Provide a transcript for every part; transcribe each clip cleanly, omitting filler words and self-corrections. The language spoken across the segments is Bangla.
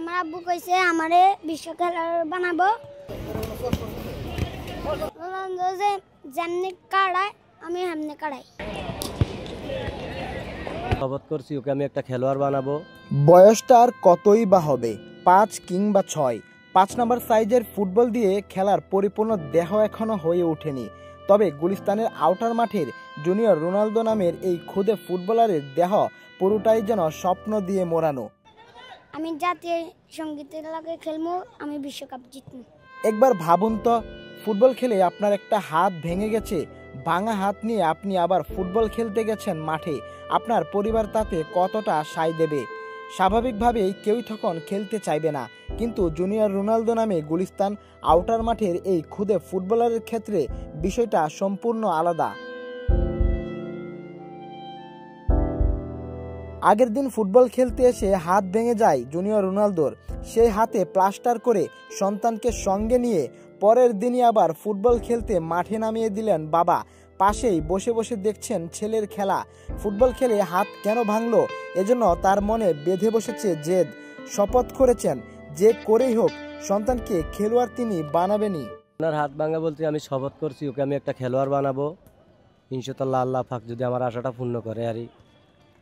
আমার আব্বু কইছে আমারে বিশ্ব খেলোয়াড় বানাবো। রোনালদো যে যেমনি কাড়ায় আমি হেমনি কাড়াই। শপথ করছি ওকে আমি একটা খেলোয়াড় বানাবো। বয়সটা আর কতই বা হবে, 5 কিংবা 6। 5 নম্বর সাইজের ফুটবল দিয়ে খেলার পরিপূর্ণ দেহ এখনো হয়ে ওঠেনি। তবে গুলিস্তানের আউটার মাঠের জুনিয়র রোনালদো নামের এই খুদে ফুটবলারের দেহ পুরোটাই যেন স্বপ্ন দিয়ে মোড়ানো। আমি জাতীয় সঙ্গীতের লাগে খেলবো, আমি বিশ্বকাপ জিতবো। একবার ভাবুন তো, ফুটবল খেলে আপনার একটা হাত ভেঙে গেছে, ভাঙা হাত নিয়ে আপনি আবার ফুটবল খেলতে গেছেন মাঠে, আপনার পরিবার তাতে কতটা সায় দেবে? স্বাভাবিকভাবেই কেউই তখন খেলতে চাইবে না, কিন্তু জুনিয়র রোনালদো নামে গুলিস্তান আউটার মাঠের এই খুদে ফুটবলারের ক্ষেত্রে বিষয়টা সম্পূর্ণ আলাদা। আগের দিন ফুটবল খেলতে এসে হাত ভেঙে যায় জুনিয়র রোনালদোর। সেই হাতে প্লাস্টার করে সন্তানকে সঙ্গে নিয়ে পরের দিনই আবার ফুটবল খেলতে মাঠে নামিয়ে দিলেন বাবা। পাশেই বসে বসে দেখছেন ছেলের খেলা। ফুটবল খেলে হাত কেন ভাঙলো, এজন্য তার মনে বেঁধে বসেছে জেদ। শপথ করেছেন যে করেই হোক সন্তানকে খেলোয়াড় তিনি বানাবেনই। আপনার হাত ভাঙা বলতে আমি শপথ করছি ওকে আমি একটা খেলোয়াড় বানাবো। ইনশাআল্লাহ আল্লাহ পাক যদি আমার আশাটা পূর্ণ করে আর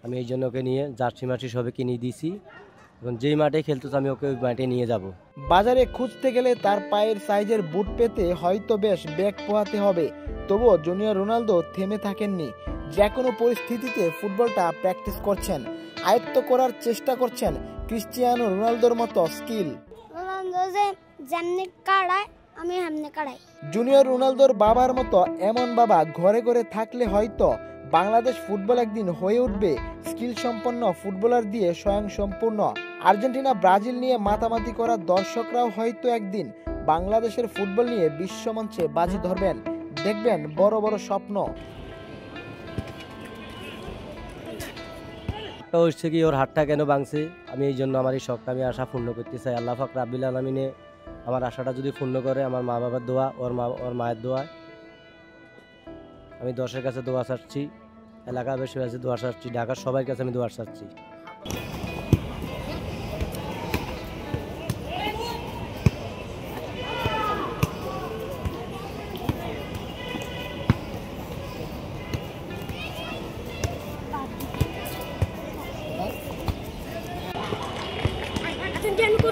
আমি এই জন্য ওকে নিয়ে জার্সি মার্সি সবে কিনে দিয়েছি। এবং যেই মাঠে খেলতেছে আমি ওকে ওই মাঠে নিয়ে যাব। বাজারে খুঁজতে গেলে তার পায়ের সাইজের বুট পেতে হয়তো বেশ বেগ পোহাতে হবে, তবুও জুনিয়র রোনালদো থেমে থাকেননি। যে কোনো পরিস্থিতিতে ফুটবলটা প্র্যাকটিস করছেন, আয়ত্ত করার চেষ্টা করছেন ক্রিস্টিয়ানো রোনালদোর মতো স্কিল। রোনালদো যে যেমনি কাড়ায় আমি হেমনি কাড়াই। জুনিয়র রোনালদোর বাবার মতো এমন বাবা ঘরে ঘরে থাকলে হয়তো বাংলাদেশ ফুটবল একদিন হয়ে উঠবে স্কিল সম্পন্ন ফুটবলার দিয়ে স্বয়ং সম্পূর্ণ। আর্জেন্টিনা ব্রাজিল নিয়ে মাতামাতি করা দর্শকরাও হয়তো একদিন বাংলাদেশের ফুটবল নিয়ে বিশ্বমঞ্চে বাজি ধরবেন, দেখবেন বড় বড় স্বপ্ন। হচ্ছে কি ওর হাতটা কেন ভাঙছে, আমি এই জন্য আমার এই শখটা আমি আশা পূর্ণ করতে চাই। আল্লাহ পাক রাব্বিল আলামিনে আমার আশাটা যদি পূর্ণ করে, আমার মা বাবার দোয়া, ওর মায়ের দোয়া, আমি দশের কাছে দোয়া চাচ্ছি, এলাকাবাসীর কাছে দোয়া চাচ্ছি, ঢাকার সবার কাছে আমি দোয়া চাচ্ছি। Attendiamo con